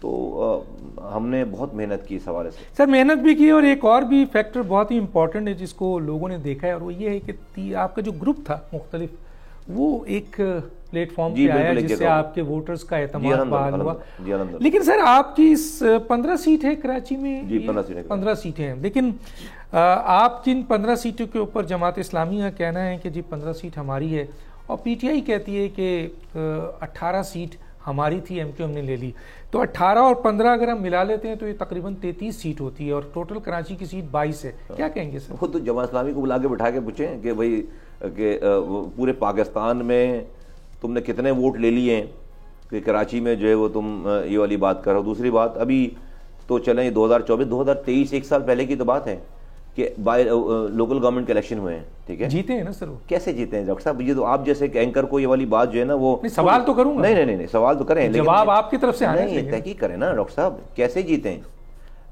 تو ہم نے بہت محنت کی اس حوالے سے. سر محنت بھی کی اور ایک اور بھی فیکٹر بہت ہی امپورٹنٹ ہے جس کو لوگوں نے دیکھا ہے اور وہ یہ ہے کہ آپ کا جو گروپ تھا مختلف وہ ایک پلیٹ فارم پہ آیا جس سے آپ کے ووٹرز کا اعتماد بحال ہوا. لیکن سر آپ کی 15 سیٹ ہے کراچی میں, 15 سیٹیں ہیں, لیکن آپ جن 15 سیٹوں کے اوپر جماعت اسلامی کا کہنا ہے کہ جی 15 سیٹ ہماری ہے اور پی ٹی آئی کہتی ہے کہ 18 سیٹ ہماری تھی, ایم کیو ایم نے لے لی, تو 18 اور 15 اگر ہم ملا لیتے ہیں تو یہ تقریباً 33 سیٹ ہوتی ہے اور ٹوٹل کراچی کی سیٹ 22 ہے. کیا کہیں گے سر؟ خود تو جماعت اسلامی کو بلا کے بٹھا کے پوچھیں کہ بھائی کہ پورے پاکستان میں تم نے کتنے ووٹ لے لیے ہیں کہ کراچی میں جو ہے وہ تم یہ والی بات کرو. دوسری بات ابھی تو چلیں 2024-2023 ایک سال پہلے کی تو بات ہے کہ لوکل گورنمنٹ کے الیکشن ہوئے ہیں, ٹھیک ہے, جیتے ہیں نا سر. کیسے جیتے ہیں ڈاکٹر صاحب؟ یہ تو آپ جیسے اینکر کو یہ والی بات جو ہے نا وہ سوال تو کروں گا. نہیں سوال تو کریں, جواب آپ کی طرف سے آنا ہے, تحقیق کریں نا ڈاکٹر صاحب. کیسے جیتے ہیں؟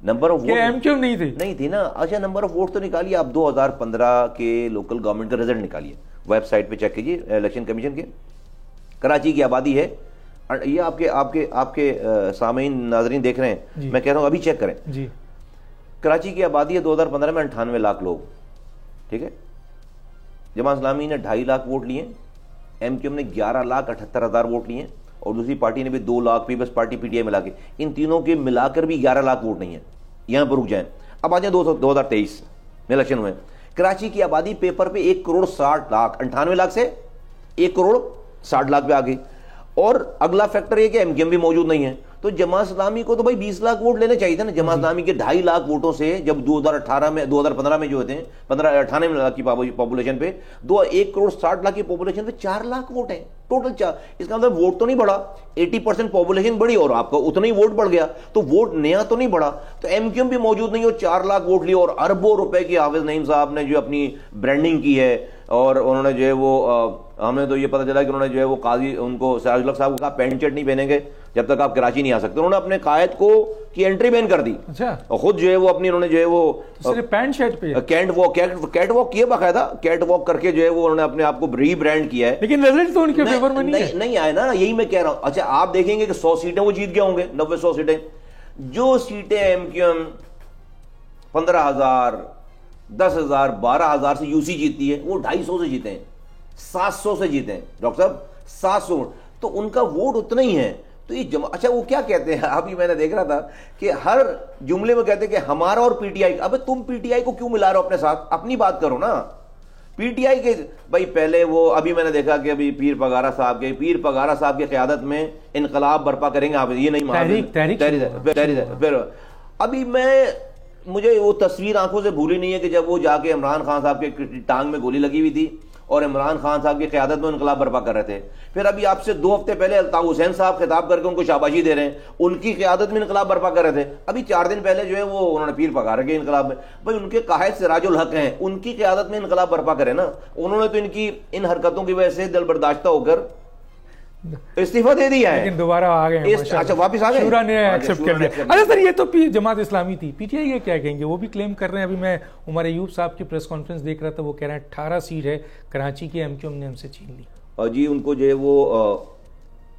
Number of vote M Q نہیں تھی نا. اچھا نمبر آف ووٹ تو نکالیے آپ 2015 کے لوکل گورنمنٹ کا رزلٹ نکالیے, ویب سائٹ پہ چیک کیجیے الیکشن کمیشن کے. کراچی کی آبادی ہے, یہ آپ کے سامعین ناظرین دیکھ رہے ہیں, میں کہہ رہا ہوں ابھی چیک کریں جی. کراچی کی آبادی ہے 2015 میں 98 لاکھ لوگ, ٹھیک ہے. جماعت اسلامی نے 2.5 لاکھ ووٹ لیے, ایم کیو ایم نے 11,78,000 ووٹ لیے اور دوسری پارٹی نے بھی 2 lakh, Peoples Party P T I ملا کے, ان تینوں کے ملا کر بھی 11 لاکھ ووٹ نہیں ہیں. یہاں پر رک جائیں. اب آ جائیں 2023 میں الیکشن ہوئے. کراچی کی آبادی پیپر پہ 1,60,00,000, 98 لاکھ سے 1,60,00,000 پہ آ گئی. اور اگلا فیکٹر یہ کہ ایم کیو ایم بھی موجود نہیں ہے. تو جماعت اسلامی کو تو بھائی 20 لاکھ ووٹ لینے چاہیے تھے نا. جماعت اسلامی کے 2.5 لاکھ ووٹوں سے جب 2015 میں جو ہوتے ہیں 98 لاکھ کی پاپولیشن پہ 1,60,00,000 کی پاپولیشن پہ 4 لاکھ ووٹ ہیں ٹوٹل. اس کا مطلب ووٹ تو نہیں بڑھا, 80% پاپولیشن بڑھی اور آپ کا اتنا ہی ووٹ بڑھ گیا, تو ووٹ نیا تو نہیں بڑھا. تو ایم کیو ایم بھی موجود نہیں اور 4 لاکھ ووٹ لیے اور اربوں روپے کی حافظ نعیم صاحب نے جو اپنی برانڈنگ کی ہے. اور انہوں نے جو ہے وہ ہمیں تو یہ پتہ چلا کہ انہوں نے جو ہے وہ قاضی ان کو سراج الحق صاحب کو کہا پینٹ شرٹ نہیں پہنیں گے جب تک آپ کراچی نہیں آ سکتے. انہوں نے اپنے قائد کو کی انٹری بین کر دی. اچھا. اور خود جو ہے وہ اپنی انہوں نے جو ہے وہ صرف پینٹ شرٹ پہ کیٹ واک کیا, باقاعدہ کیٹ واک کر کے جو ہے وہ انہوں نے اپنے آپ کو ری برانڈ کیا ہے. لیکن رزلٹ تو ان کے فیور میں نہیں آئے نا, یہی میں کہہ رہا ہوں. اچھا آپ دیکھیں گے کہ 100 سیٹیں وہ جیت گئے ہوں گے, 90-100 سیٹیں. جو سیٹیں ایم کیو ایم 15,000, 10,000, 12,000 سے یو سی جیتی ہے وہ 250 سے جیتے ہیں, 700 سے جیتے ہیں ڈاکٹر صاحب, 700. تو ان کا ووٹ اتنا ہی ہے. تو یہ اچھا وہ کیا کہتے ہیں, ابھی میں نے دیکھ رہا تھا کہ ہر جملے میں کہتے ہیں کہ ہمارا اور پی ٹی آئی. اب تم پی ٹی آئی کو کیوں ملا رہے ہو اپنے ساتھ, اپنی بات کرو نا. پی ٹی آئی کے بھائی پہلے وہ ابھی میں نے دیکھا کہ ابھی پیر پگارا صاحب کی قیادت میں انقلاب برپا کریں گے. آپ یہ نہیں پھر ابھی مجھے وہ تصویر آنکھوں سے بھولی نہیں ہے کہ جب وہ جا کے عمران خان صاحب کے ٹانگ میں گولی لگی ہوئی تھی اور عمران خان صاحب کی قیادت میں انقلاب برپا کر رہے تھے. پھر ابھی آپ سے 2 ہفتے پہلے الطاف حسین صاحب خطاب کر کے ان کو شاباشی دے رہے ہیں, ان کی قیادت میں انقلاب برپا کر رہے تھے. ابھی 4 دن پہلے جو ہے وہ انہوں نے پیر پگارا کے انقلاب میں, بھائی ان کے قائد سراج الحق ہیں, ان کی قیادت میں انقلاب برپا کرے نا. انہوں نے تو ان حرکتوں کی وجہ سے دل برداشتہ ہو کر استعفیٰ دے دیا ہے, لیکن دوبارہ آ گئے. اچھا واپس آ گئے, شورا نے ایکسپٹ کر لیا. اچھا سر یہ تو جماعت اسلامی تھی, پی ٹی آئی یہ کیا کہیں گے؟ وہ بھی کلیم کر رہے ہیں, ابھی میں عمر ایوب صاحب کی پریس کانفرنس دیکھ رہا تھا, وہ کہہ رہے ہیں 18 سیٹ ہے کراچی کی, ایم کیو ایم نے ہم سے چھین لی. اور جی ان کو جو ہے وہ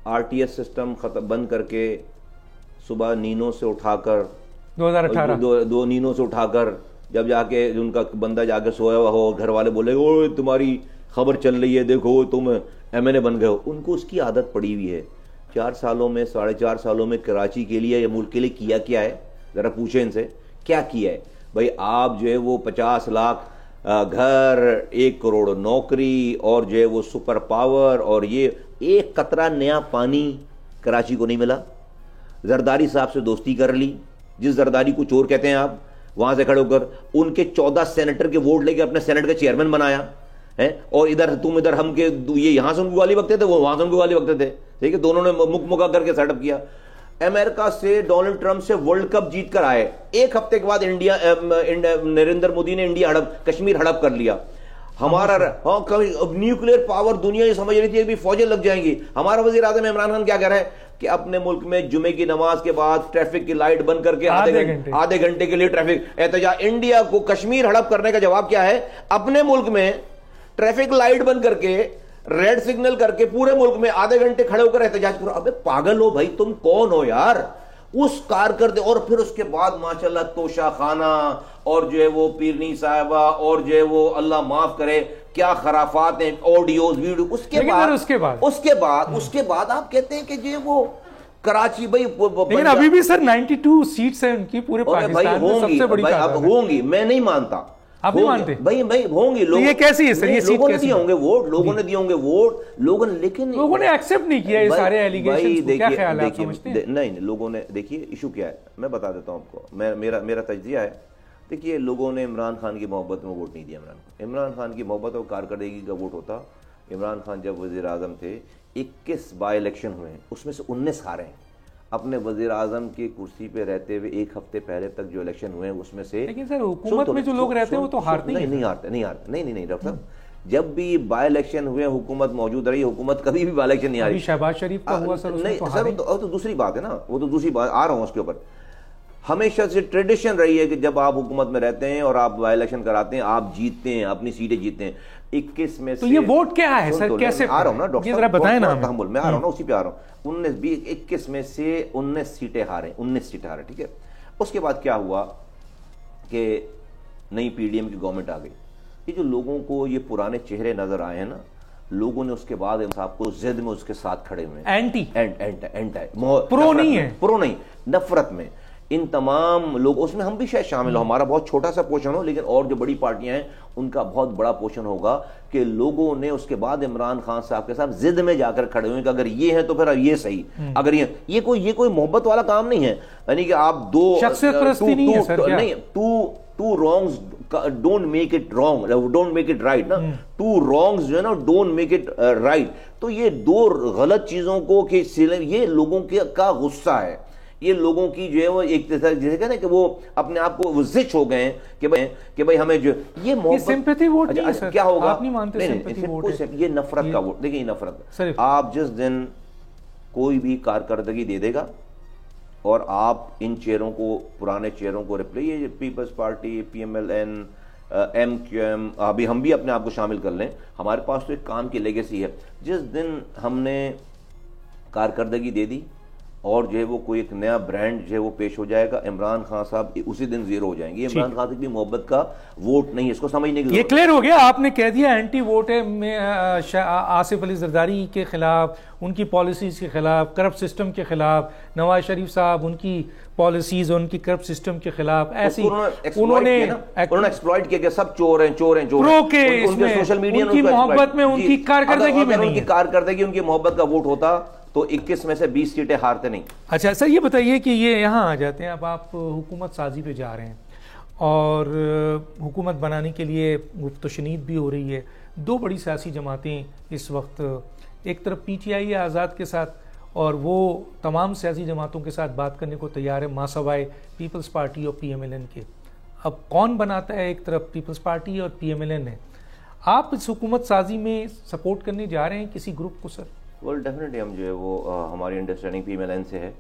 آر ٹی ایس سسٹم بند کر کے صبح نیندوں سے اٹھا کر 2018 دو نیندوں سے اٹھا کر جب جا کے ان کا بندہ جا کے سویا ہوا ہو, گھر والے بولے او تمہاری خبر چل رہی ہے, دیکھو تم ایم این اے بن گئے ہو. ان کو اس کی عادت پڑی ہوئی ہے. 4 سالوں میں 4.5 سالوں میں کراچی کے لیے یا ملک کے لیے کیا ہے, ذرا پوچھیں ان سے کیا ہے. بھائی آپ جو ہے وہ 50 لاکھ گھر, 1 کروڑ نوکری اور جو ہے وہ سپر پاور, اور یہ ایک قطرہ نیا پانی کراچی کو نہیں ملا. زرداری صاحب سے دوستی کر لی, جس زرداری کو چور کہتے ہیں آپ, وہاں سے کھڑے ہو کر ان کے 14 سینیٹر کے ووٹ لے کے اپنے سینٹ کا چیئرمین بنایا ہے, اور ادھر ہم کے یہ یہاں سے ان کو گالی بکتے تھے, وہ وہاں سے ان کو گالی بکتے تھے. ٹھیک ہے, دونوں نے مکا کر کے سیٹ اپ کیا. امریکہ سے ڈونلڈ ٹرمپ سے ورلڈ کپ جیت کر آئے, 1 ہفتے کے بعد نریندر مودی نے کشمیر ہڑپ کر لیا. ہمارا نیوکلیر پاور دنیا یہ سمجھ رہی تھی کہ فوجیں لگ جائیں گی. ہمارا وزیر اعظم عمران خان کیا کہہ رہے ہیں کہ اپنے ملک میں جمعے کی نماز کے بعد ٹریفک کی لائٹ بند کر کے آدھے گھنٹے کے لیے ٹریفک احتجاج. انڈیا کو کشمیر ہڑپ کرنے کا جواب کیا ہے, اپنے ملک میں ٹریفک لائٹ بند کر کے ریڈ سگنل کر کے پورے ملک میں آدھے گھنٹے کھڑے ہو کر احتجاج کرو. ابے پاگل ہو بھائی, تم کون ہو یار؟ اس کارکردگی، اور پھر اس کے بعد ماشاءاللہ توشہ خانہ اور جو ہے وہ پیرنی صاحبہ اور جو ہے وہ اللہ معاف کرے کیا خرافات ہیں، آڈیوز ویڈیو، اس کے بعد آپ کہتے ہیں کہ جو ہے وہ کراچی بھائی، لیکن ابھی بھی سر 92 سیٹس ہیں ان کی پورے پاکستان میں، سب سے بڑی اب ہوں گی، میں نہیں مانتا، آپ نہیں مانتے بھائی ہوں گی، یہ کیسی ہے سر؟ یہ لوگوں نے دیے ہوں گے ووٹ، لوگوں نے لیکن لوگوں نے ایکسپٹ نہیں کیا یہ سارے ایلیگیشنز کو، کیا خیال ہے آپ سمجھتے ہیں؟ نہیں، لوگوں نے، دیکھیے ایشو کیا ہے میں بتا دیتا ہوں آپ کو، میرا تجزیہ ہے. دیکھیے لوگوں نے عمران خان کی محبت میں ووٹ نہیں دیا. عمران خان کی محبت اور کارکردگی کا ووٹ ہوتا. عمران خان جب وزیر اعظم تھے 21 بائی الیکشن ہوئے ہیں، اس میں سے 19 ہارے ہیں. اپنے وزیر اعظم کی کرسی پہ رہتے ہوئے ایک ہفتے پہلے تک جو الیکشن ہوئے ہیں اس میں سے، لیکن سر حکومت میں جو لوگ رہتے ہیں وہ تو ہارتے نہیں ڈاکٹر صاحب. جب بھی بائی الیکشن ہوئے حکومت موجود رہی، حکومت کبھی بھی بائی الیکشن نہیں آ رہی. شہباز شریف کا ہوا سر، نہیں سر وہ تو دوسری بات ہے نا، وہ تو دوسری بات آ رہا ہوں اس کے اوپر. ہمیشہ سے ٹریڈیشن رہی ہے کہ جب آپ حکومت میں رہتے ہیں اور آپ بائی الیکشن کراتے ہیں آپ جیتتے ہیں، اپنی سیٹیں جیتتے ہیں. 21 میں سے تو یہ ووٹ کیا ہے سر؟ کیسے آ رہا ہوں نا ڈاکٹر ذرا بتائیں نا، میں آ رہا ہوں نا اسی پہ آ رہا ہوں. 21 میں سے 19 سیٹیں ہارے، 19 سیٹیں ہارے، ٹھیک ہے. اس کے بعد کیا ہوا کہ نئی پی ڈی ایم کی گورنمنٹ آ گئی. یہ جو لوگوں کو یہ پرانے چہرے نظر آئے ہیں نا، لوگوں نے اس کے بعد صاحب کو زد میں اس کے ساتھ کھڑے ہوئے ہیں. پرو نہیں ہے، پرو نہیں، نفرت میں. ان تمام لوگ، اس میں ہم بھی شاید شامل ہوں، ہمارا بہت چھوٹا سا پورشن ہو، لیکن اور جو بڑی پارٹیاں ہیں ان کا بہت بڑا پورشن ہوگا کہ لوگوں نے اس کے بعد عمران خان صاحب کے ساتھ ضد میں جا کر کھڑے ہوئے کہ اگر یہ ہے تو پھر یہ صحیح، اگر یہ کوئی محبت والا کام نہیں ہے. یعنی کہ آپ دو شخصیت پرستی نہیں ہے سر، نہیں، two wrongs don't make it wrong, don't make it right نا. two wrongs جو ہے نا don't make it right. تو یہ دو غلط چیزوں کو کہ یہ لوگوں کا غصہ ہے، یہ لوگوں کی جو ہے وہ ایک جیسے کہتے ہیں کہ وہ اپنے آپ کو زچ ہو گئے ہیں کہ بھائی ہمیں جو یہ محبت سمپیتھی ووٹ نہیں ہے سر. کیا ہوگا؟ آپ نہیں مانتے سمپیتھی ووٹ ہے، یہ نفرت کا ووٹ. دیکھیں یہ نفرت، آپ جس دن کوئی بھی کارکردگی دے دے گا اور آپ ان چہروں کو، پرانے چہروں کو یہ Peoples Party, P M L N, M Q M, ابھی ہم بھی اپنے آپ کو شامل کر لیں، ہمارے پاس تو ایک کام کی لیگیسی ہے. جس دن ہم نے کارکردگی دے دی اور جو ہے وہ کوئی ایک نیا برانڈ جو ہے وہ پیش ہو جائے گا، عمران خان صاحب اسی دن زیرو ہو جائیں گے. عمران خان کی محبت کا ووٹ نہیں ہے، اس کو سمجھنے کی یہ کلیئر ہو گیا. آپ نے کہہ دیا اینٹی ووٹ ہے آصف علی زرداری کے خلاف، ان کی پالیسیز کے خلاف، کرپٹ سسٹم کے خلاف. نواز شریف صاحب ان کی پالیسیز اور ان کی کرپٹ سسٹم کے خلاف ایسی انہوں نے ایکسپلائٹ کیا کہ سب چور ہیں پرو کے اس میں ان کی محبت میں ان کی کارکردگی میں نہیں ہے. ان کی کارکردگی، ان کی محبت کا ووٹ ہوتا تو 21 میں سے 20 سیٹیں ہارتے نہیں. اچھا سر یہ بتائیے کہ یہ یہاں آ جاتے ہیں، اب آپ حکومت سازی پہ جا رہے ہیں اور حکومت بنانے کے لیے گفت و شنید بھی ہو رہی ہے. دو بڑی سیاسی جماعتیں اس وقت، ایک طرف پی ٹی آئی ہے آزاد کے ساتھ، اور وہ تمام سیاسی جماعتوں کے ساتھ بات کرنے کو تیار ہے ماسوائے پیپلز پارٹی اور پی ایم ایل این کے. اب کون بناتا ہے؟ ایک طرف پیپلز پارٹی اور پی ایم ایل این ہے. آپ اس حکومت سازی میں سپورٹ کرنے جا رہے ہیں کسی گروپ کو سر؟ ڈیفینیٹلی ہم جو ہے وہ ہماری understanding P M L N سے ہے،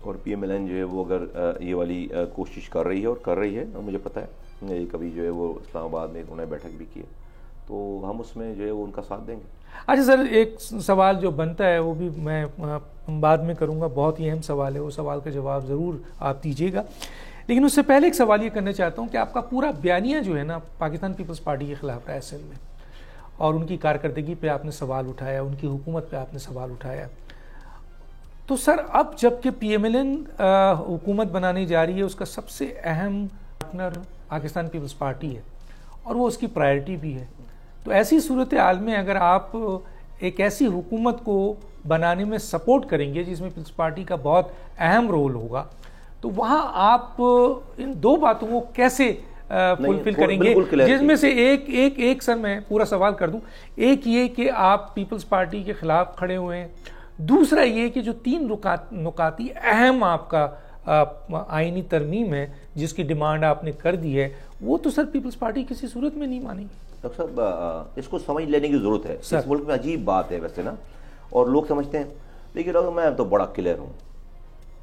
اور پی ایم ایل این جو ہے وہ اگر یہ والی کوشش کر رہی ہے اور کر رہی ہے، مجھے پتہ ہے کبھی جو ہے وہ اسلام آباد میں انہوں نے بیٹھک بھی کی ہے، تو ہم اس میں جو ہے وہ ان کا ساتھ دیں گے. اچھا سر ایک سوال جو بنتا ہے وہ بھی میں بعد میں کروں گا، بہت ہی اہم سوال ہے، وہ سوال کا جواب ضرور آپ دیجیے گا. لیکن اس سے پہلے ایک سوال یہ کرنا چاہتا ہوں کہ آپ کا پورا بیانیہ جو ہے نا پاکستان پیپلز پارٹی کے خلاف رہا ہے سندھ میں، اور ان کی کارکردگی پہ آپ نے سوال اٹھایا، ان کی حکومت پہ آپ نے سوال اٹھایا. تو سر اب جب کہ پی ایم ایل این حکومت بنانے جا رہی ہے، اس کا سب سے اہم پارٹنر پاکستان پیپلز پارٹی ہے اور وہ اس کی پرائرٹی بھی ہے. تو ایسی صورتحال میں اگر آپ ایک ایسی حکومت کو بنانے میں سپورٹ کریں گے جس میں پیپلز پارٹی کا بہت اہم رول ہوگا، تو وہاں آپ ان دو باتوں کو کیسے فلفل کریں گے؟ جس میں سے ایک سر میں پورا سوال کر دوں. ایک یہ کہ آپ پیپلز پارٹی کے خلاف کھڑے ہوئے ہیں، دوسرا یہ کہ جو 3 نکاتی اہم آپ کا آئینی ترمیم ہے جس کی ڈیمانڈ آپ نے کر دی ہے، وہ تو سر پیپلز پارٹی کسی صورت میں نہیں مانیں گے. ڈاکٹر صاحب اس کو سمجھ لینے کی ضرورت ہے. اس ملک میں عجیب بات ہے ویسے نا، اور لوگ سمجھتے ہیں، لیکن ڈاکٹر میں تو بڑا کلیئر ہوں.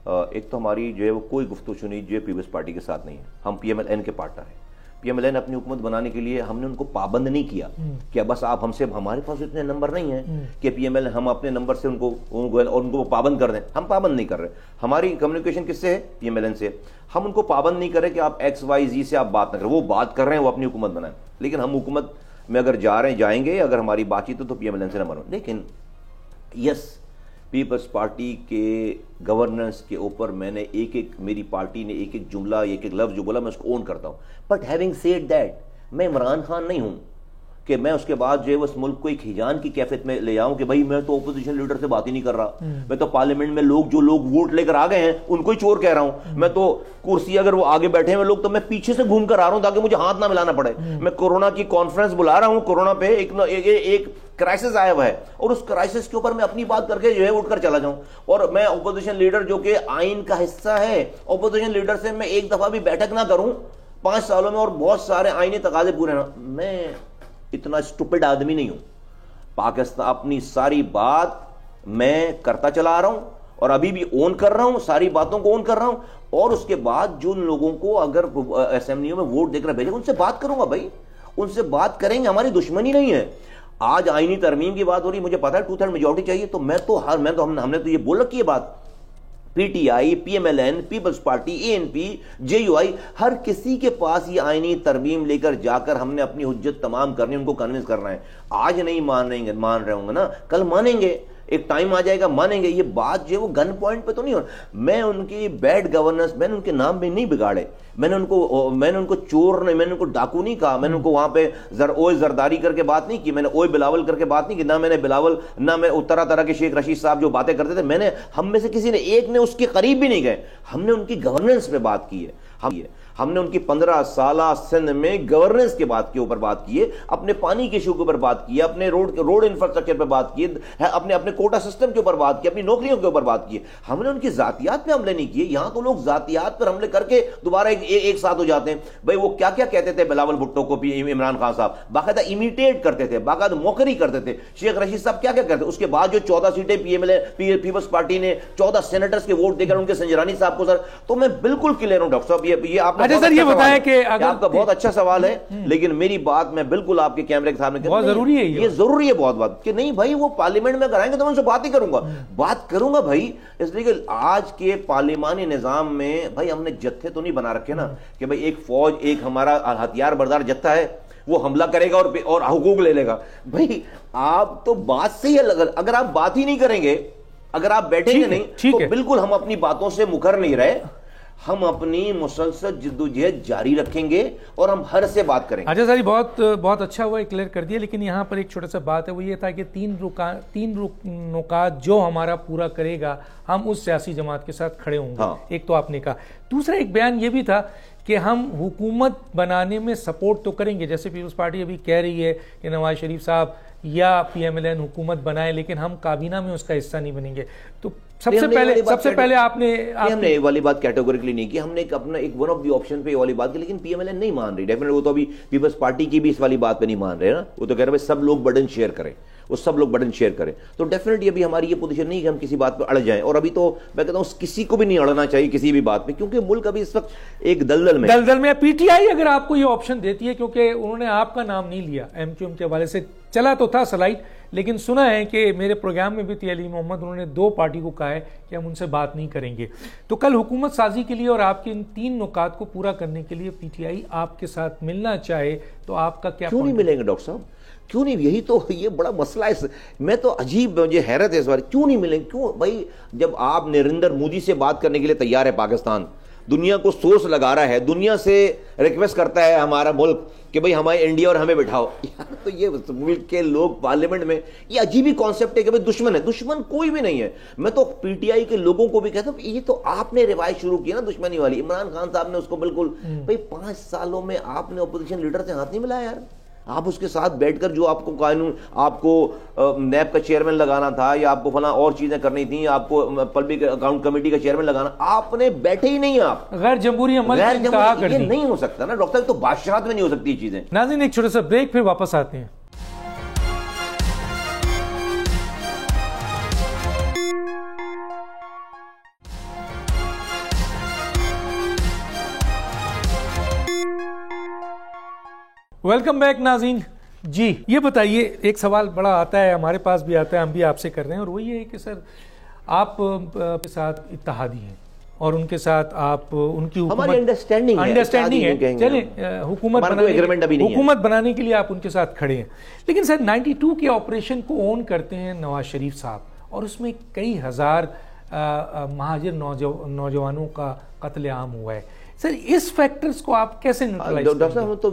ایک تو ہماری جو ہے وہ کوئی گفتگو شنید جو ہے پیپلز پارٹی کے ساتھ نہیں ہے، ہم پی ایم ایل این کے پارٹنر ہیں. پی ایم ایل این اپنی حکومت بنانے کے لیے ہم نے ان کو پابند نہیں کیا کہ بس آپ ہم سے, ہمارے پاس اتنے نمبر نہیں ہیں کہ پی ایم ایل ہم اپنے نمبر سے ان کو پابند کر دیں. ہم پابند نہیں کر رہے. ہماری کمیونیکیشن کس سے ہے؟ پی ایم ایل این سے. ہم ان کو پابند نہیں کر رہے کہ آپ ایکس وائی زی سے آپ بات نہ کریں. وہ بات کر رہے ہیں, وہ اپنی حکومت بنائیں, لیکن ہم حکومت میں اگر جائیں گے, اگر ہماری بات چیت تو پی ایم ایل این سے نہ بنو. لیکن یس, پیپلز پارٹی کے گورننس کے اوپر میں نے میری پارٹی نے ایک جملہ, ایک لفظ جو بولا, میں اس کو اون کرتا ہوں. بٹ ہیونگ سیڈ دیٹ, میں عمران خان نہیں ہوں کہ میں اس کے بعد جو ہے اس ملک کو ایک ہجان کی کیفیت میں لے آؤں کہ بھائی میں تو اپوزیشن لیڈر سے بات ہی نہیں کر رہا, میں تو پارلیمنٹ میں جو لوگ ووٹ لے کر آ گئے ہیں ان کو ہی چور کہہ رہا ہوں, میں تو کرسی اگر وہ آگے بیٹھے ہیں لوگ تو میں پیچھے سے گھوم کر آ رہا ہوں تاکہ مجھے ہاتھ نہ ملانا پڑے. میں کورونا کی کانفرنس بلا رہا ہوں, کورونا پہ ایک کرائسس آیا ہوا ہے اور اس کرائسس کے اوپر میں اپنی بات کر کے جو ہے اٹھ کر چلا جاؤں. اور میں اپوزیشن لیڈر جو کہ آئین کا حصہ ہے, اپوزیشن لیڈر سے میں ایک دفعہ بھی بیٹھک نہ کروں 5 سالوں میں اور بہت سارے آئینی تقاضے پورے نہ, میں اتنا اسٹوپڈ آدمی نہیں ہوں. پاکستان اپنی ساری بات میں کرتا چلا آ رہا ہوں اور ابھی بھی اون کر رہا ہوں, ساری باتوں کو اون کر رہا ہوں. اور اس کے بعد جن لوگوں کو اگر اسمبلیوں میں ووٹ دے کر بھیجے ان سے بات کروں گا. بھائی ان سے بات کریں گے, ہماری دشمنی نہیں ہے. آج آئینی ترمیم کی بات ہو رہی, مجھے پتا ہے 2/3 میجورٹی چاہیے, تو ہم نے تو یہ بول رکھی ہے بات. P T I, P M L N, Peoples Party, A N P, J U I, ہر کسی کے پاس یہ آئینی ترمیم لے کر جا کر ہم نے اپنی حجت تمام کرنی, ان کو کنونس کرنا ہے. آج نہیں مان رہے ہوں گے نا, کل مانیں گے, ایک ٹائم آ جائے گا مانیں گے. یہ بات جو ہے وہ گن پوائنٹ پہ تو نہیں ہو. میں ان کی بیڈ گورننس, میں نے ان کے نام بھی نہیں بگاڑے, میں نے ان کو چور نہیں, میں نے ان کو ڈاکو نہیں کہا, میں نے ان کو وہاں پہ اوئے زرداری کر کے بات نہیں کی, میں نے اوئے بلاول کر کے بات نہیں کی, نہ میں نے بلاول, نہ میں طرح کے شیخ رشید صاحب جو باتیں کرتے تھے, ہم میں سے کسی نے ایک نے اس کے قریب بھی نہیں گئے. ہم نے ان کی گورننس پہ بات کی ہے. ہم نے ان کی 15 سالہ سندھ میں گورننس کے بات کے اوپر بات کی ہے, اپنے پانی کے ایشو کے اوپر بات کی ہے, اپنے روڈ انفراسٹرکچر پہ بات کی ہے, اپنے کوٹا سسٹم کے اوپر بات کی, اپنی نوکریوں کے اوپر بات کی ہے. ہم نے ان کی ذاتیات پہ حملے نہیں کیے. یہاں تو لوگ ذاتیات پر حملے کر کے دوبارہ ایک ساتھ ہو جاتے ہیں. بھائی وہ کیا کہتے تھے بلاول بھٹو کو, عمران خان صاحب باقاعدہ امیٹیٹ کرتے تھے, باقاعدہ موکری کرتے تھے. شیخ رشید صاحب کیا کرتے. اس کے بعد جو 14 سیٹیں پیپلز پارٹی نے 14 سینیٹرز کے ووٹ دے کر ان کے سنجرانی صاحب کو, سر تو میں بالکل کلیئر ہوں ڈاکٹر صاحب. یہ آپ نے آپ کا بہت اچھا سوال ہے, لیکن میری بات میں بالکل آپ کے کیمرے کے سامنے بہت ضروری ہے, یہ ضروری ہے بہت بات کہ نہیں بھائی وہ پارلیمنٹ میں کرائیں گے تو میں ان سے بات ہی کروں گا بھائی. اس لیے کہ آج کے پارلیمانی نظام میں بھائی ہم نے جتھے تو نہیں بنا رکھے نا کہ بھائی ایک فوج, ایک ہمارا ہتھیار بردار جتھا ہے وہ حملہ کرے گا اور حقوق لے لے گا. بھائی آپ تو بات سے ہی, اگر آپ بات ہی نہیں کریں گے, اگر آپ بیٹھیں گے نہیں تو بالکل ہم اپنی باتوں سے مکر نہیں رہے. ہم اپنی مسلسل جدوجہد جاری رکھیں گے اور ہم ہر سے بات کریں گے. اچھا سر, بہت اچھا ہوا کلیئر کر دیا, لیکن یہاں پر ایک چھوٹا سا بات ہے, وہ یہ تھا کہ 3 نکات جو ہمارا پورا کرے گا ہم اس سیاسی جماعت کے ساتھ کھڑے ہوں گے. ایک تو آپ نے کہا. دوسرا ایک بیان یہ بھی تھا کہ ہم حکومت بنانے میں سپورٹ تو کریں گے, جیسے پیپلز پارٹی ابھی کہہ رہی ہے کہ نواز شریف صاحب یا پی ایم ایل این حکومت بنائے, لیکن ہم کابینہ میں اس کا حصہ نہیں بنیں گے. تو سب سے پہلے آپ نے یہ والی بات کیٹیگوریکلی نہیں کی, ہم نے اپنا ایک ون آف دی آپشن پہ یہ والی بات کی, لیکن پی ایم ایل این نہیں مان رہی. ڈیفینیٹلی وہ تو ابھی پیپلز پارٹی کی بھی اس والی بات پہ نہیں مان رہے نا, وہ تو کہہ رہے ہیں سب لوگ برڈن شیئر کریں, وہ سب لوگ برڈن شیئر کریں. تو ڈیفینیٹلی ابھی ہماری یہ پوزیشن نہیں کہ ہم کسی بات پہ اڑ جائیں, اور ابھی تو میں کہتا ہوں کسی کو بھی نہیں اڑنا چاہیے کسی بھی بات پہ, کیونکہ ملک ابھی اس وقت ایک دلدل میں. پی ٹی آئی اگر آپ کو یہ آپشن دیتی ہے, کیونکہ انہوں نے آپ کا نام نہیں لیا, ایم کیو ایم کے حوالے سے چلا تو تھا سلائڈ, لیکن سنا ہے کہ میرے پروگرام میں بھی تھی علی محمد, انہوں نے 2 پارٹی کو کہا ہے کہ ہم ان سے بات نہیں کریں گے. تو کل حکومت سازی کے لیے اور آپ کے ان 3 نکات کو پورا کرنے کے لیے پی ٹی آئی آپ کے ساتھ ملنا چاہے تو آپ کا کیا؟ کیوں نہیں ملیں گے ڈاکٹر صاحب, کیوں نہیں؟ یہی تو یہ بڑا مسئلہ ہے. میں تو عجیب, مجھے حیرت ہے اس بار, کیوں نہیں ملیں؟ کیوں بھائی, جب آپ نریندر مودی سے بات کرنے کے لیے تیار ہے پاکستان, دنیا کو سورس لگا رہا ہے, دنیا سے ریکویسٹ کرتا ہے ہمارا ملک کہ بھئی ہمارے انڈیا اور ہمیں بٹھاؤ, تو یہ ملک کے لوگ پارلیمنٹ میں یہ عجیب ہی کانسیپٹ ہے کہ بھئی دشمن ہے. دشمن کوئی بھی نہیں ہے. میں تو پی ٹی آئی کے لوگوں کو بھی کہتا ہوں یہ تو آپ نے روایت شروع کی نا دشمنی والی, عمران خان صاحب نے اس کو بالکل, بھئی 5 سالوں میں آپ نے اپوزیشن لیڈر سے ہاتھ نہیں ملایا یار. آپ اس کے ساتھ بیٹھ کر جو آپ کو قانون, آپ کو نیب کا چیئرمین لگانا تھا یا آپ کو فلاں اور چیزیں کرنی تھیں, آپ کو پبلک اکاؤنٹ کمیٹی کا چیئرمین لگانا, آپ نے بیٹھے ہی نہیں. آپ غیر جمہوری عمل کا انتہا کر دی. یہ نہیں ہو سکتا نا ڈاکٹر, تو بادشاہت میں نہیں ہو سکتی یہ چیزیں. ناظرین ایک چھوٹا سا بریک, پھر واپس آتے ہیں. ویلکم بیک ناظرین. جی یہ بتائیے, ایک سوال بڑا آتا ہے, ہمارے پاس بھی آتا ہے, ہم بھی آپ سے کر رہے ہیں, اور وہ یہ ہے کہ سر آپ کے ساتھ اتحادی ہیں اور ان کے ساتھ آپ ان کی ہماری انڈرسٹینڈنگ ہے, چلیں حکومت بنانے کے لیے آپ ان کے ساتھ کھڑے ہیں. لیکن سر 92 کے آپریشن کو اون کرتے ہیں نواز شریف صاحب, اور اس میں کئی ہزار مہاجر نوجوانوں کا قتل عام ہوا ہے. سر اس فیکٹرز کو آپ کیسے نیوٹرلائز کریں؟ ڈاکٹر صاحب تو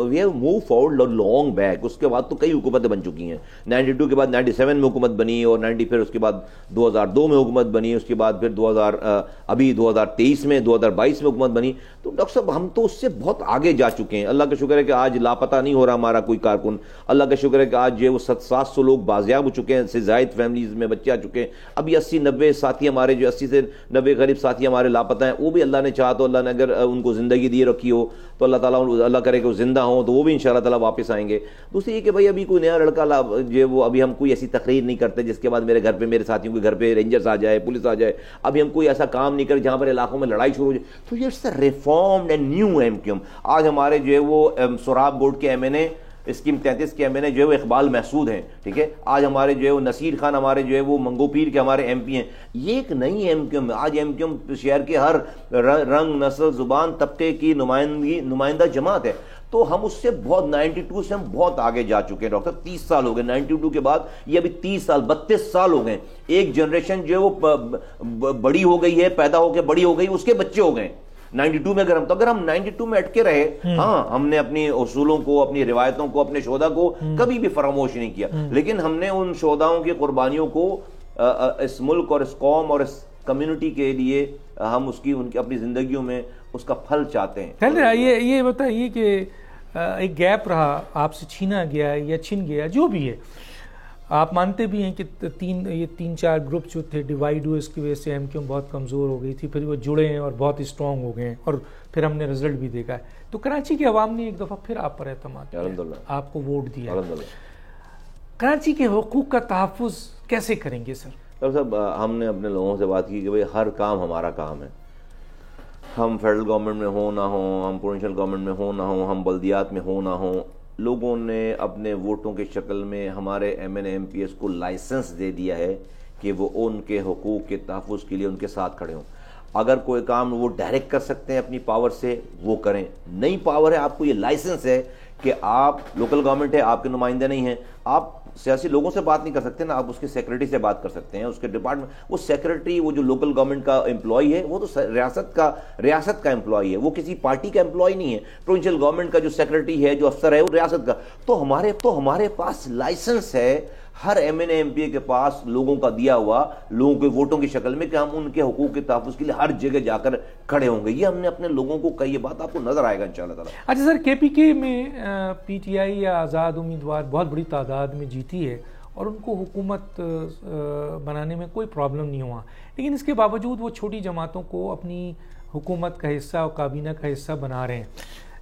we have move forward long back. اس کے بعد تو کئی حکومتیں بن چکی ہیں. 92 کے بعد 97 میں حکومت بنی, اور 90 پھر اس کے بعد 2002 میں حکومت بنی, اس کے بعد پھر 2023 میں 2022 میں حکومت بنی. تو ڈاکٹر صاحب ہم تو اس سے بہت آگے جا چکے ہیں. اللہ کا شکر ہے کہ آج لاپتہ نہیں ہو رہا ہمارا کوئی کارکن. اللہ کا شکر ہے کہ آج وہ 700 لوگ بازیاب ہو چکے ہیں, سے زائد فیملیز میں بچے آ چکے ہیں. ابھی 80-90 ساتھی ہمارے, جو 80 سے 90 قریب ساتھی ہمارے لاپتہ ہیں, وہ بھی اللہ نے چاہا تو, اللہ نے اگر ان کو زندگی دی رکھی ہو تو اللہ تعالیٰ اللہ کرے کہ وہ زندہ ہوں تو وہ بھی انشاءاللہ تعالیٰ واپس آئیں گے. دوسری یہ کہ بھائی ابھی کوئی نیا لڑکا جو وہ ابھی ہم کوئی ایسی تقریر نہیں کرتے جس کے بعد میرے گھر پہ, میرے ساتھیوں کے گھر پہ رینجرز آ جائے, پولیس آ جائے. ابھی ہم کوئی ایسا کام نہیں کرتے جہاں پر علاقوں میں لڑائی شروع ہو جائے. تو یہ it's a reformed and new M Q M. آج ہمارے جو ہے وہ سوراب گوٹ کے MNA, اسکیم 33 کے MNA جو ہے وہ اقبال محسود ہیں, ٹھیک ہے. آج ہمارے جو ہے وہ نصیر خان, ہمارے جو ہے وہ منگو پیر کے ہمارے MP ہیں. یہ ایک نئی ایم کیو ایم. آج ایم کیو ایم شہر کے ہر رنگ, نسل, زبان, طبقے کی نمائندہ جماعت ہے. تو ہم اس سے بہت 92 سے ہم بہت آگے جا چکے ہیں ڈاکٹر. 30 سال ہو گئے 92 کے بعد, یہ ابھی 30 سال 32 سال ہو گئے. ایک جنریشن جو ہے وہ بڑی ہو گئی ہے, پیدا ہو کے بڑی ہو گئی, اس کے بچے ہو گئے 92 میں. اگر ہم 92 میں اٹکے رہے, ہاں ہم نے اپنی اصولوں کو, اپنی روایتوں کو, اپنے شہداء کو کبھی بھی فراموش نہیں کیا, لیکن ہم نے ان شہداؤں کی قربانیوں کو اس ملک اور اس قوم اور اس کمیونٹی کے لیے ہم اس کی ان کی اپنی زندگیوں میں اس کا پھل چاہتے ہیں. یہ بتائیے کہ ایک گیپ رہا, آپ سے چھینا گیا یا چھن گیا, جو بھی ہے, آپ مانتے بھی ہیں کہ یہ 3-4 گروپ جو تھے ڈیوائیڈ ہوئے, اس کی وجہ سے ایم کیو ایم بہت کمزور ہو گئی تھی, پھر وہ جڑے ہیں اور بہت اسٹرانگ ہو گئے ہیں, اور پھر ہم نے رزلٹ بھی دیکھا ہے. تو کراچی کی عوام نے ایک دفعہ پھر آپ پر اعتماد کیا, آپ کو ووٹ دیا. کراچی کے حقوق کا تحفظ کیسے کریں گے سر؟ ڈاکٹر صاحب ہم نے اپنے لوگوں سے بات کی کہ بھئی ہر کام ہمارا کام ہے. ہم فیڈرل گورنمنٹ میں ہوں نہ ہوں, ہم پروونشل گورنمنٹ میں ہوں نہ ہوں, ہم بلدیات میں ہوں نہ ہوں, لوگوں نے اپنے ووٹوں کی شکل میں ہمارے MNA MPs کو لائسنس دے دیا ہے کہ وہ ان کے حقوق کے تحفظ کے لیے ان کے ساتھ کھڑے ہوں. اگر کوئی کام وہ ڈائریکٹ کر سکتے ہیں اپنی پاور سے, وہ کریں. نئی پاور ہے, آپ کو یہ لائسنس ہے کہ آپ لوکل گورنمنٹ ہے, آپ کے نمائندے نہیں ہیں, آپ سیاسی لوگوں سے بات نہیں کر سکتے نا, آپ اس کے سیکرٹری سے بات کر سکتے ہیں, اس کے ڈپارٹمنٹ. وہ سیکرٹری, وہ جو لوکل گورنمنٹ کا امپلائی ہے, وہ تو ریاست کا امپلائی ہے, وہ کسی پارٹی کا امپلائی نہیں ہے. پروونشل گورنمنٹ کا جو سیکرٹری ہے, جو افسر ہے, وہ ریاست کا. تو ہمارے پاس لائسنس ہے ہر MNA MPA کے پاس, لوگوں کا دیا ہوا, لوگوں کے ووٹوں کی شکل میں, کہ ہم ان کے حقوق کے تحفظ کے لیے ہر جگہ جا کر کھڑے ہوں گے. یہ ہم نے اپنے لوگوں کو کہی, یہ بات آپ کو نظر آئے گا انشاءاللہ تعالی. اچھا سر, KPK میں PTI یا آزاد امیدوار بہت بڑی تعداد میں جیتی ہے, اور ان کو حکومت بنانے میں کوئی پرابلم نہیں ہوا, لیکن اس کے باوجود وہ چھوٹی جماعتوں کو اپنی حکومت کا حصہ اور کابینہ کا حصہ بنا رہے ہیں.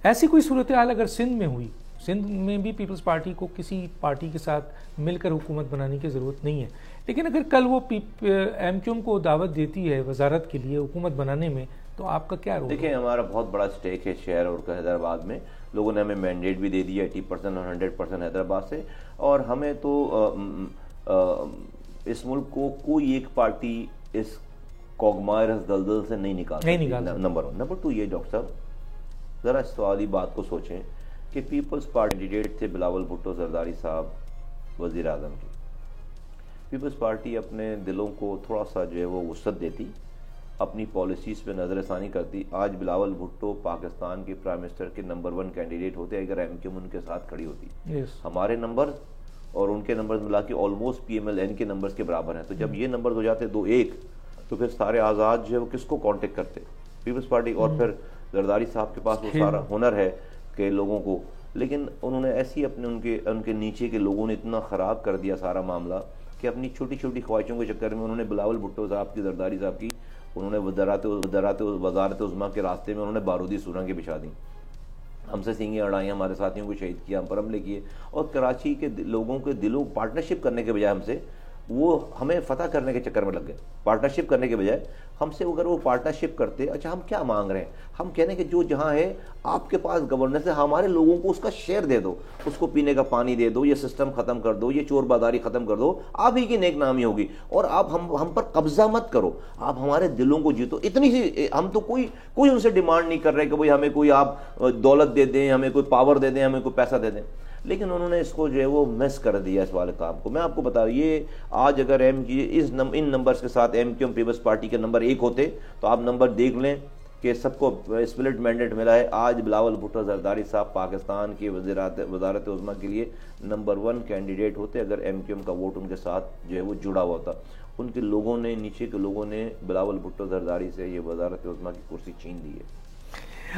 ایسی کوئی صورتحال اگر سندھ میں ہوئی, سندھ میں بھی پیپلز پارٹی کو کسی پارٹی کے ساتھ مل کر حکومت بنانے کی ضرورت نہیں ہے, لیکن اگر کل وہ ایم کیو ایم کو دعوت دیتی ہے وزارت کے لیے حکومت بنانے میں, تو آپ کا کیا رول؟ دیکھیں ہمارا بہت بڑا اسٹیک ہے شہر اور حیدرآباد میں. لوگوں نے ہمیں مینڈیٹ بھی دے دیا 80% اور 100% حیدرآباد سے, اور ہمیں تو اس ملک کو کوئی ایک پارٹی اس کوگمائر دلدل سے نہیں نکال سکتی. نمبر 1. نمبر 2 یہ ڈاکٹر صاحب ذرا اس سوالی بات کو سوچیں کہ پیپلز پارٹی کینڈیڈیٹ تھے بلاول بھٹو زرداری صاحب وزیر اعظم کی. پیپلز پارٹی اپنے دلوں کو تھوڑا سا جو ہے وہ وسعت دیتی, اپنی پالیسیز پہ نظر ثانی کرتی. آج بلاول بھٹو پاکستان کے پرائم منسٹر کے نمبر 1 کینڈیڈیٹ ہوتے اگر ایم کیو ایم ان کے ساتھ کھڑی ہوتی. ہمارے نمبر اور ان کے نمبرز ملا کے آلموسٹ PMLN کے نمبرز کے برابر ہیں. تو جب یہ نمبرز ہو جاتے 2-1, تو پھر سارے آزاد جو ہے وہ کس کو کانٹیکٹ کرتے؟ Peoples Party. اور پھر زرداری صاحب کے پاس وہ سارا ہنر ہے کہ لوگوں کو, لیکن انہوں نے ایسی اپنے ان کے نیچے کے لوگوں نے اتنا خراب کر دیا سارا معاملہ کہ اپنی چھوٹی چھوٹی خواہشوں کے چکر میں انہوں نے بلاول بھٹو صاحب کی, زرداری صاحب کی, انہوں نے وزارت عظمیٰ کے راستے میں انہوں نے بارودی سورنگیں بچھا دیں, ہم سے سینگیں اڑائیں, ہمارے ساتھیوں کو شہید کیا, ہم پر حملے کیے, اور کراچی کے لوگوں کے دلوں پارٹنرشپ کرنے کے بجائے ہم سے وہ ہمیں فتح کرنے کے چکر میں لگ گئے، پارٹنرشپ کرنے کے بجائے ہم سے اگر وہ پارٹنرشپ کرتے، اچھا ہم کیا مانگ رہے ہیں، ہم کہنے کہ جو جہاں ہے آپ کے پاس گورننس ہے، ہمارے لوگوں کو اس کا شیئر دے دو، اس کو پینے کا پانی دے دو، یہ سسٹم ختم کر دو، یہ چور بازاری ختم کر دو، آپ ہی کی نیک نامی ہوگی، اور آپ ہم پر قبضہ مت کرو، آپ ہمارے دلوں کو جیتو۔ اتنی سی ہم تو کوئی ان سے ڈیمانڈ نہیں کر رہے کہ بھئی ہمیں کوئی آپ دولت دے دیں، ہمیں کوئی پاور دے دیں، ہمیں کوئی پیسہ دے دیں، لیکن انہوں نے اس کو جو ہے وہ مس کر دیا اس والے کام کو۔ میں آپ کو بتا رہا ہوں، یہ آج اگر ان نمبرز کے ساتھ M Q M Peoples Party کے نمبر 1 ہوتے تو آپ نمبر دیکھ لیں کہ سب کو اسپلٹ مینڈیٹ ملا ہے۔ آج بلاول بھٹو زرداری صاحب پاکستان کی وزارت عظمیٰ کے لیے نمبر 1 کینڈیڈیٹ ہوتے اگر ایم کیو ایم کا ووٹ ان کے ساتھ جو ہے وہ جڑا ہوا ہوتا۔ ان کے لوگوں نے، نیچے کے لوگوں نے بلاول بھٹو زرداری سے یہ وزارت عظمیٰ کی کرسی چھین لی ہے۔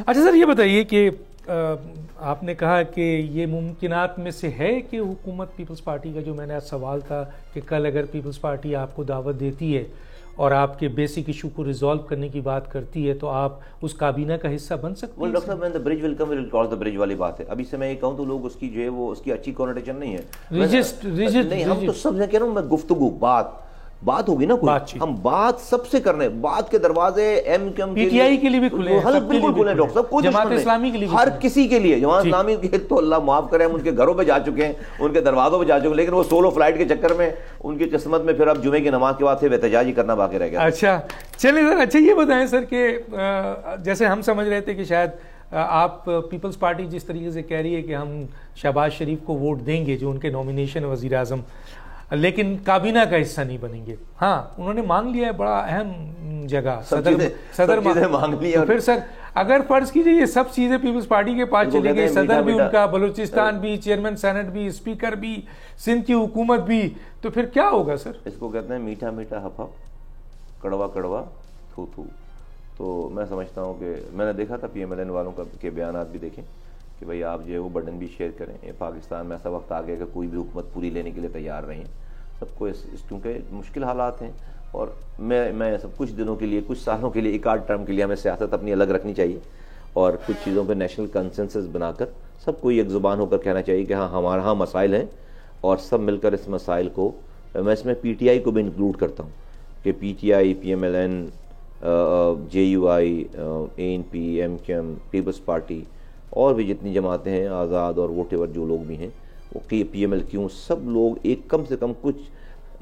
اچھا سر، یہ بتائیے کہ آپ نے کہا کہ یہ ممکنات میں سے ہے کہ حکومت پیپلز پارٹی کا، جو میں نے آج سوال تھا کہ کل اگر پیپلز پارٹی آپ کو دعوت دیتی ہے اور آپ کے بیسک ایشو کو ریزالو کرنے کی بات کرتی ہے تو آپ اس کابینہ کا حصہ بن سکتے ہیں؟ ڈاکٹر صاحب، میں برج ویلکم ول کراس دا برج والی بات ہے، ابھی سے میں یہ کہوں تو لوگ اس کی جو ہے وہ اس کی اچھی کونوٹیشن نہیں ہے، نہیں، ہم تو سب سے کہہ رہا ہوں، میں گفتگو بات ہوگی نا، ہم بات سب سے کرنے، بات کے دروازے M Q M P T I کے لیے بھی کھلے ہیں، بالکل کھلے ہیں ڈاکٹر صاحب، کوئی جماعت اسلامی کے لیے، ہر کسی کے لیے۔ جماعت اسلامی کے تو اللہ معاف کرے، ہم ان کے گھروں پہ جا چکے ہیں، ان کے دروازوں پہ جا چکے ہیں، لیکن وہ سولو فلائٹ کے چکر میں ان کی قسمت میں پھر اب جمعے کی نماز کے بعد سے احتجاج کرنا باقی رہ گیا۔ اچھا چلیں سر، اچھا یہ بتائیں سر کہ جیسے ہم سمجھ رہے تھے کہ شاید آپ پیپلز پارٹی جس طریقے سے کہہ رہی ہے کہ ہم شہباز شریف کو ووٹ دیں گے جو ان کے نامینیشن وزیر اعظم، لیکن کابینہ کا حصہ نہیں بنیں گے۔ ہاں، انہوں نے مانگ لیا ہے بڑا اہم جگہ، صدر مانگ لیا۔ پھر سر اگر فرض کیجئے یہ سب چیزیں پیپلز پارٹی کے پاس چلے گئی، صدر بھی ان کا، بلوچستان بھی، چیئرمین سینٹ بھی، اسپیکر بھی، سندھ کی حکومت بھی، تو پھر کیا ہوگا سر؟ اس کو کہتے ہیں میٹھا میٹھا ہف ہف، کڑوا کڑوا تھو تھو۔ تو میں سمجھتا ہوں کہ میں نے دیکھا تھا پی ایم ایل این والوں کے بیانات بھی دیکھیں کہ بھائی آپ جو ہے وہ برڈن بھی شیئر کریں۔ پاکستان میں ایسا وقت آ گیا کہ کوئی بھی حکومت پوری لینے کے لیے تیار نہیں ہے، سب کو کیونکہ مشکل حالات ہیں، اور میں سب کچھ دنوں کے لیے، کچھ سالوں کے لیے، ایک آدھ ٹرم کے لیے ہمیں سیاست اپنی الگ رکھنی چاہیے، اور کچھ چیزوں پہ نیشنل کنسنسس بنا کر سب کو ایک زبان ہو کر کہنا چاہیے کہ ہاں ہمارا ہاں مسائل ہیں، اور سب مل کر اس مسائل کو، میں اس میں پی ٹی آئی کو بھی انکلوڈ کرتا ہوں کہ P T I, P M L N, J U I, A N P, M Q M, Peoples Party, اور بھی جتنی جماعتیں ہیں، آزاد اور ووٹ ایور جو لوگ بھی ہیں، وہ پی ایم ایل کیوں، سب لوگ ایک کم سے کم کچھ،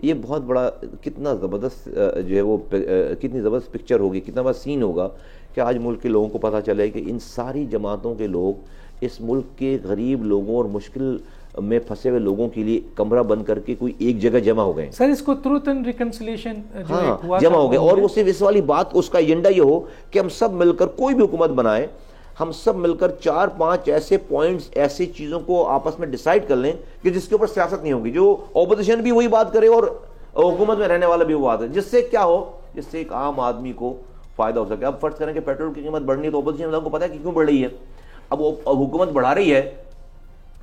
یہ بہت بڑا کتنا زبردست جو ہے وہ کتنی زبردست پکچر ہوگی، کتنا بڑا سین ہوگا کہ آج ملک کے لوگوں کو پتہ چلے کہ ان ساری جماعتوں کے لوگ اس ملک کے غریب لوگوں اور مشکل میں پھنسے ہوئے لوگوں کے لیے کمرہ بن کر کے کوئی ایک جگہ جمع ہو گئے سر۔ اس کو ٹروتھ اینڈ ریکنسیلیشن جمع ہو گئے، اور وہ صرف اس والی بات، اس کا ایجنڈا یہ ہو کہ ہم سب مل کر کوئی بھی حکومت بنائیں، ہم سب مل کر 4-5 ایسے پوائنٹس، ایسی چیزوں کو آپس میں ڈیسائیڈ کر لیں کہ جس کے اوپر سیاست نہیں ہوگی، جو اپوزیشن بھی وہی بات کرے اور حکومت میں رہنے والا بھی وہ بات ہے، جس سے کیا ہو، جس سے ایک عام آدمی کو فائدہ ہو سکے۔ اب فرض کریں کہ پیٹرول کی قیمت بڑھنی ہے تو اپوزیشن والوں کو پتہ ہے کہ کیوں بڑھ رہی ہے، اب حکومت بڑھا رہی ہے،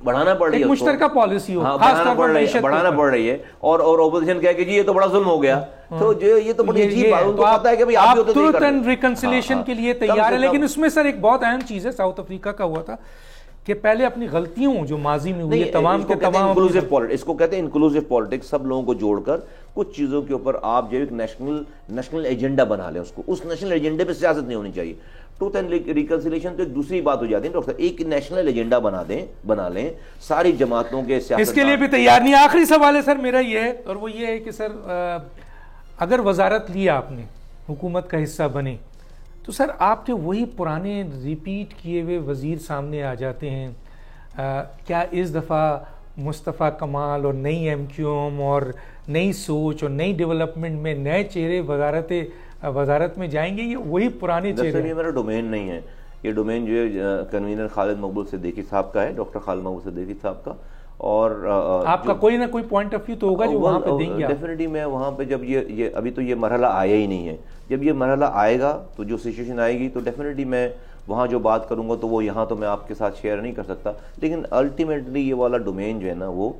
بڑھانا پڑ رہی ہے، مشترکہ پالیسی ہو، بڑھانا پڑ رہی ہے، اور اپوزیشن کہے کہ جی یہ تو بڑا ظلم ہو گیا، تو یہ تو بڑی عجیب بات ہے، ان کو پتہ ہے کہ آپ ٹروتھ اینڈ ریکنسیلیشن کے لیے تیار ہے، لیکن اس میں سر ایک بہت اہم چیز ہے، ساؤتھ افریقہ کا ہوا تھا کہ پہلے اپنی غلطیوں جو ماضی میں ہوئی ہے تمام کے تمام، اس کو کہتے ہیں انکلوسیو پالیٹکس، سب لوگوں کو جوڑ کر کچھ چیزوں کے اوپر آپ جو ایک نیشنل ایجنڈا بنا لیں، اس نیشنل ایجنڈے پہ سیاست نہیں ہونی چاہیے۔ ٹروتھ اینڈ ریکنسیلیشن تو ایک دوسری بات ہو جاتی ہے ڈاکٹر، ایک نیشنل ایجنڈا بنا لیں ساری جماعتوں کے، اس کے لیے بھی تیار نہیں۔ آخری سوال ہے سر میرا یہ ہے، اور وہ یہ ہے کہ سر اگر وزارت لیا آپ نے، حکومت کا حصہ بنے، تو سر آپ کے وہی پرانے ریپیٹ کیے ہوئے وزیر سامنے آ جاتے ہیں، کیا اس دفعہ مصطفیٰ کمال اور نئی ایم کیو ایم اور نئی سوچ اور نئی ڈیولپمنٹ میں نئے چہرے وزارت میں جائیں گے، یہ وہی پرانے چہرے؟ یہ میرا ڈومین نہیں ہے، یہ ڈومین جو ہے کنوینر خالد مقبول صدیقی صاحب کا ہے، ڈاکٹر خالد مقبول صدیقی صاحب کا، اور آپ کا کوئی نہ کوئی پوائنٹ آف ویو تو ہوگا جو وہاں پہ دیں گے۔ ڈیفینیٹلی میں وہاں پہ جب یہ ابھی تو یہ مرحلہ آیا ہی نہیں ہے، جب یہ مرحلہ آئے گا تو جو سچویشن آئے گی تو ڈیفینیٹلی میں وہاں جو بات کروں گا تو وہ یہاں تو میں آپ کے ساتھ شیئر نہیں کر سکتا، لیکن الٹیمیٹلی یہ والا ڈومین جو ہے نا وہ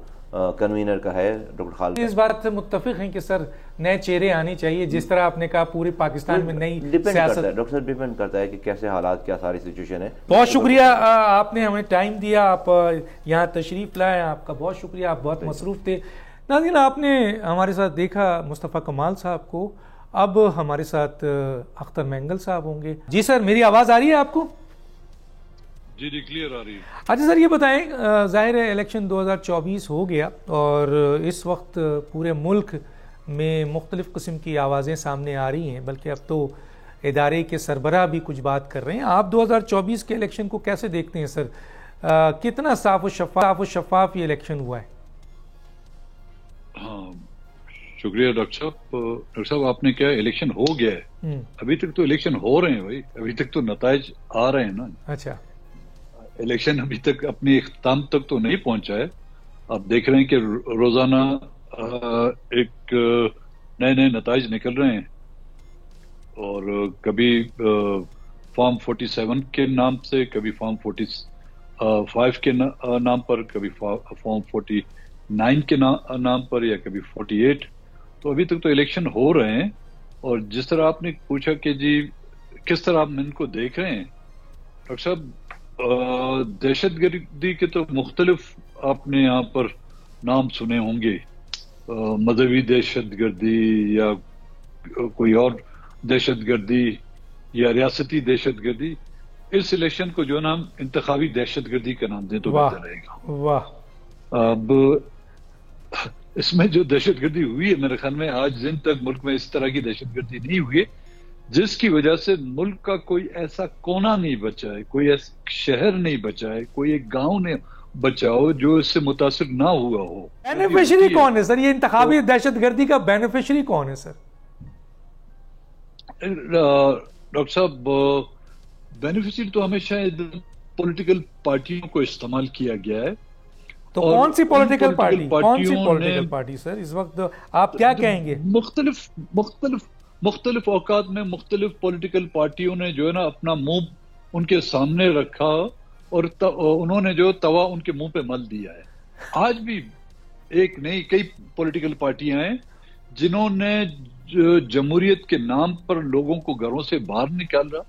کنوینر کا ہے، ڈاکٹر خالد۔ اس بات سے متفق ہیں کہ سر نئے چہرے آنے چاہیے، جس طرح آپ نے کہا پورے پاکستان میں نئی سیاست؟ ڈاکٹر صاحب ڈیپینڈ کرتا ہے کہ کیسے حالات، کیا ساری سچویشن ہے۔ بہت شکریہ، آپ نے ہمیں ٹائم دیا، آپ یہاں تشریف لائے، آپ کا بہت شکریہ، آپ بہت مصروف تھے۔ ناظرین آپ نے ہمارے ساتھ دیکھا مصطفیٰ کمال صاحب کو، اب ہمارے ساتھ اختر مینگل صاحب ہوں گے. جی سر، میری آواز آ رہی ہے آپ کو؟ جی جی کلیئر آ رہی ہے. اچھا سر، یہ بتائیں، ظاہر ہے الیکشن 2024 ہو گیا اور اس وقت پورے ملک میں مختلف قسم کی آوازیں سامنے آ رہی ہیں، بلکہ اب تو ادارے کے سربراہ بھی کچھ بات کر رہے ہیں. آپ 2024 کے الیکشن کو کیسے دیکھتے ہیں سر؟ کتنا صاف و شفاف یہ الیکشن ہوا ہے؟ ہاں شکریہ ڈاکٹر صاحب. ڈاکٹر صاحب آپ نے کیا الیکشن ہو گیا ہے؟ ابھی تک تو الیکشن ہو رہے ہیں بھائی، ابھی تک تو نتائج آ رہے ہیں نا. اچھا، الیکشن ابھی تک اپنے اختتام تک تو نہیں پہنچا ہے. آپ دیکھ رہے ہیں کہ روزانہ ایک نئے نئے نتائج نکل رہے ہیں، اور کبھی فارم 47 کے نام سے، کبھی فارم 45 کے نام پر، کبھی فارم 49 کے نام پر، یا کبھی 48. تو ابھی تک تو الیکشن ہو رہے ہیں. اور جس طرح آپ نے پوچھا کہ جی کس طرح آپ ان کو دیکھ رہے ہیں، ڈاکٹر صاحب دہشت گردی کے تو مختلف آپ نے یہاں پر نام سنے ہوں گے، مذہبی دہشت گردی یا کوئی اور دہشت گردی یا ریاستی دہشت گردی. اس الیکشن کو جو نام انتخابی دہشت گردی کا نام دیں تو بہتر رہے گا. واہ. اب اس میں جو دہشت گردی ہوئی ہے، میرے خیال میں آج دن تک ملک میں اس طرح کی دہشت گردی نہیں ہوئی ہے، جس کی وجہ سے ملک کا کوئی ایسا کونا نہیں بچا ہے، کوئی ایسا شہر نہیں بچا ہے، کوئی ایک گاؤں نہیں بچا ہو جو اس سے متاثر نہ ہوا ہو. بینیفیشری کون ہے سر؟ یہ انتخابی دہشت گردی کا بینیفیشری کون ہے سر؟ ڈاکٹر صاحب بینیفیشری تو ہمیشہ پولیٹیکل پارٹیوں کو استعمال کیا گیا ہے. تو کون سی پولیٹیکل پارٹی سر اس وقت آپ کیا کہیں گے؟ مختلف اوقات میں مختلف پولیٹیکل پارٹیوں نے جو ہے نا اپنا منہ ان کے سامنے رکھا، اور انہوں نے جو توا ان کے منہ پہ مل دیا ہے. آج بھی ایک نئی کئی پولیٹیکل پارٹیاں ہیں جنہوں نے جمہوریت کے نام پر لوگوں کو گھروں سے باہر نکالا،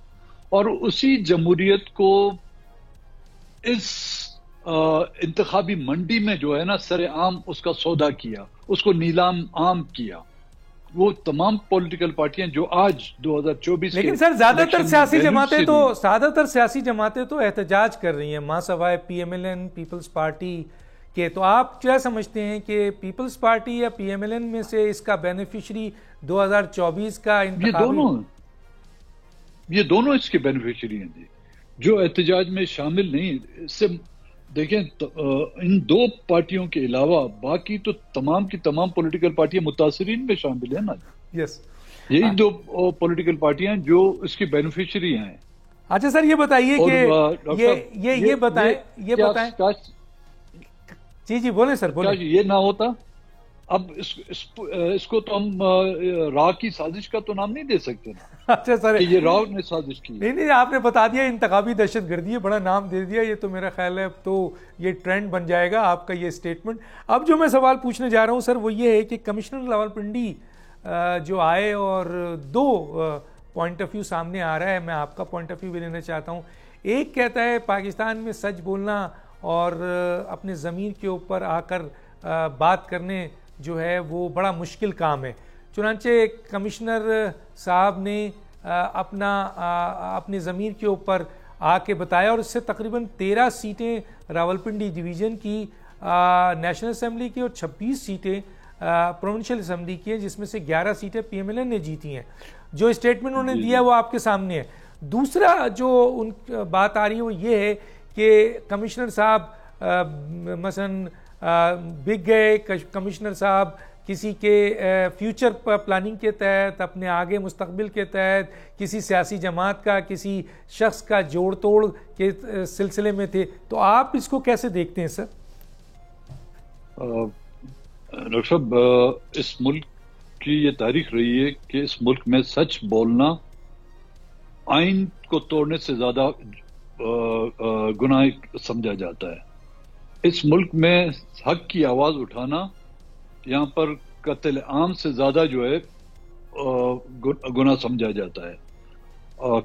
اور اسی جمہوریت کو اس انتخابی منڈی میں جو ہے نا سر عام اس کا سودا کیا، اس کو نیلام عام کیا. وہ تمام پولیٹیکل پارٹیاں جو آج 2024 لیکن سر زیادہ تر سیاسی جماعتیں تو احتجاج کر رہی ہیں، ماں سوائے P M L N Peoples Party کے. تو آپ کیا سمجھتے ہیں کہ پیپلز پارٹی یا پی ایم ایل این میں سے اس کا بینیفیشری 2024 کا یہ دونوں اس کے بینیفیشری ہیں جی. جو احتجاج میں شامل نہیں، اس سے دیکھیں ان دو پارٹیوں کے علاوہ باقی تو تمام کی تمام پولیٹیکل پارٹیاں متاثرین میں شامل ہیں نا. یس، یہی دو پولیٹیکل پارٹیاں جو اس کی بینیفیشری ہیں. اچھا سر، یہ بتائیے کہ یہ بتائیں جی بولیں سر، بولیں. یہ نہ ہوتا، اب اس کو تو ہم راہ کی سازش کا تو نام نہیں دے سکتے نا. اچھا سر، یہ راہ نے سازش کی. نہیں آپ نے بتا دیا انتخابی دہشت گردی ہے، بڑا نام دے دیا. یہ تو میرا خیال ہے اب تو یہ ٹرینڈ بن جائے گا آپ کا یہ اسٹیٹمنٹ. اب جو میں سوال پوچھنے جا رہا ہوں سر وہ یہ ہے کہ کمشنر راولپنڈی جو آئے اور دو پوائنٹ آف ویو سامنے آ رہا ہے. میں آپ کا پوائنٹ آف ویو بھی لینا چاہتا ہوں. ایک کہتا ہے پاکستان میں سچ بولنا اور اپنے ضمیر کے اوپر آ کر بات کرنے جو ہے وہ بڑا مشکل کام ہے. چنانچہ کمشنر صاحب نے اپنے ضمیر کے اوپر آ کے بتایا، اور اس سے تقریباً 13 سیٹیں راولپنڈی ڈویژن کی نیشنل اسمبلی کی اور 26 سیٹیں پروونشل اسمبلی کی ہیں، جس میں سے 11 سیٹیں پی ایم ایل این نے جیتی ہیں. جو اسٹیٹمنٹ انہوں نے دیا وہ آپ کے سامنے ہے. دوسرا جو ان بات آ رہی ہے وہ یہ ہے کہ کمشنر صاحب مثلاً بک گئے، کمشنر صاحب کسی کے فیوچر پلاننگ کے تحت، اپنے آگے مستقبل کے تحت کسی سیاسی جماعت کا، کسی شخص کا جوڑ توڑ کے سلسلے میں تھے. تو آپ اس کو کیسے دیکھتے ہیں سر؟ ڈاکٹر صاحب اس ملک کی یہ تاریخ رہی ہے کہ اس ملک میں سچ بولنا آئین کو توڑنے سے زیادہ گناہ سمجھا جاتا ہے. اس ملک میں حق کی آواز اٹھانا یہاں پر قتل عام سے زیادہ جو ہے گناہ سمجھا جاتا ہے.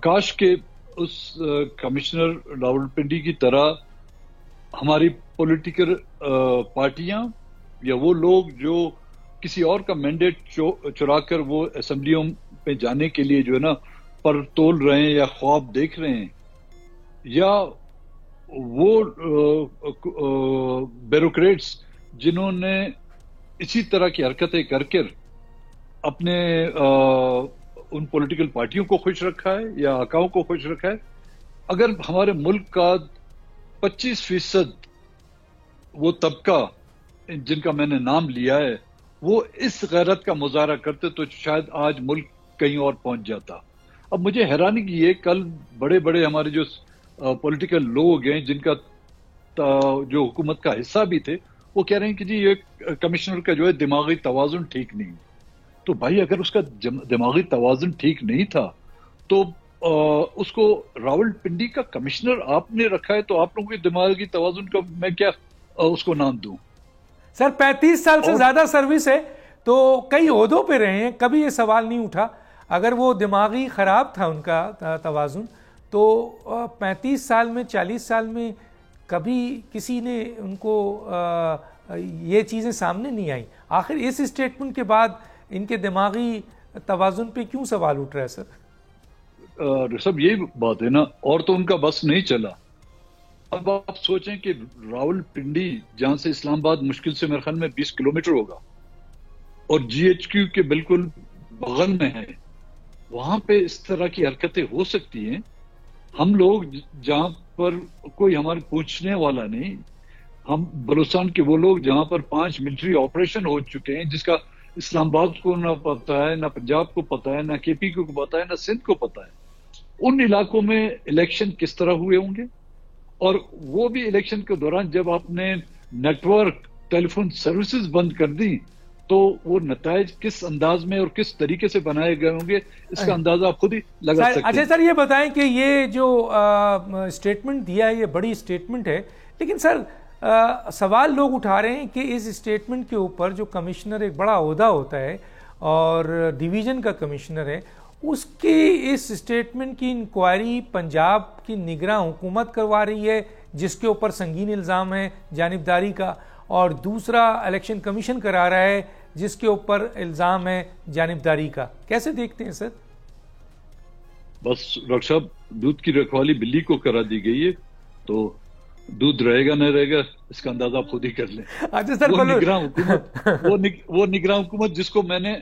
کاش کہ اس کمشنر راولپنڈی کی طرح ہماری پولیٹیکل پارٹیاں یا وہ لوگ جو کسی اور کا مینڈیٹ چرا کر وہ اسمبلیوں پہ جانے کے لیے جو ہے نا پر تول رہے ہیں یا خواب دیکھ رہے ہیں، یا وہ بیوروکریٹس جنہوں نے اسی طرح کی حرکتیں کر اپنے ان پولیٹیکل پارٹیوں کو خوش رکھا ہے یا آقاؤں کو خوش رکھا ہے. اگر ہمارے ملک کا 25% وہ طبقہ جن کا میں نے نام لیا ہے وہ اس غیرت کا مظاہرہ کرتے تو شاید آج ملک کہیں اور پہنچ جاتا. اب مجھے حیرانی کی یہ کل بڑے بڑے ہمارے جو پولیٹیکل لوگ ہیں جن کا جو حکومت کا حصہ بھی تھے وہ کہہ رہے ہیں کہ جی یہ کمشنر کا جو ہے دماغی توازن ٹھیک نہیں. تو بھائی اگر اس کا دماغی توازن ٹھیک نہیں تھا تو اس کو راولپنڈی کا کمشنر آپ نے رکھا ہے تو آپ لوگوں کے دماغی توازن کا میں کیا اس کو نام دوں. سر 35 سال سے زیادہ سروس ہے تو کئی عہدوں پہ رہے ہیں، کبھی یہ سوال نہیں اٹھا اگر وہ دماغی خراب تھا ان کا توازن تو 35 سال میں 40 سال میں کبھی کسی نے ان کو یہ چیزیں سامنے نہیں آئیں. آخر اس اسٹیٹمنٹ کے بعد ان کے دماغی توازن پہ کیوں سوال اٹھ رہا ہے سر؟ سب یہی بات ہے نا، اور تو ان کا بس نہیں چلا. اب آپ سوچیں کہ راولپنڈی جہاں سے اسلام آباد مشکل سے میرے خیال میں 20 کلومیٹر ہوگا اور جی ایچ کیو کے بالکل بغل میں ہے، وہاں پہ اس طرح کی حرکتیں ہو سکتی ہیں. ہم لوگ جہاں پر کوئی ہمارے پوچھنے والا نہیں، ہم بلوچستان کے وہ لوگ جہاں پر 5 ملٹری آپریشن ہو چکے ہیں جس کا اسلام آباد کو نہ پتہ ہے، نہ پنجاب کو پتہ ہے، نہ کے پی کو پتہ ہے، نہ سندھ کو پتہ ہے. ان علاقوں میں الیکشن کس طرح ہوئے ہوں گے، اور وہ بھی الیکشن کے دوران جب آپ نے نیٹ ورک ٹیلی فون سروسز بند کر دی تو وہ نتائج کس انداز میں اور کس طریقے سے بنائے گئے ہوں گے اس کا اندازہ آپ خود ہی لگا سکتے ہیں. اچھا سر یہ بتائیں کہ یہ جو اسٹیٹمنٹ دیا ہے یہ بڑی اسٹیٹمنٹ ہے، لیکن سر سوال لوگ اٹھا رہے ہیں کہ اس اسٹیٹمنٹ کے اوپر جو کمشنر ایک بڑا عہدہ ہوتا ہے اور ڈویژن کا کمشنر ہے، اس کی اس اسٹیٹمنٹ کی انکوائری پنجاب کی نگراں حکومت کروا رہی ہے جس کے اوپر سنگین الزام ہے جانبداری کا، اور دوسرا الیکشن کمیشن کرا رہا ہے جس کے اوپر الزام ہے جانبداری کا. کیسے دیکھتے ہیں سر؟ بس ڈاکٹر صاحب دودھ کی رکھوالی بلی کو کرا دی گئی ہے تو دودھ رہے گا نہ رہے گا اس کا اندازہ آپ خود ہی کر لیں. اچھا سر وہ نگراں حکومت جس کو میں نے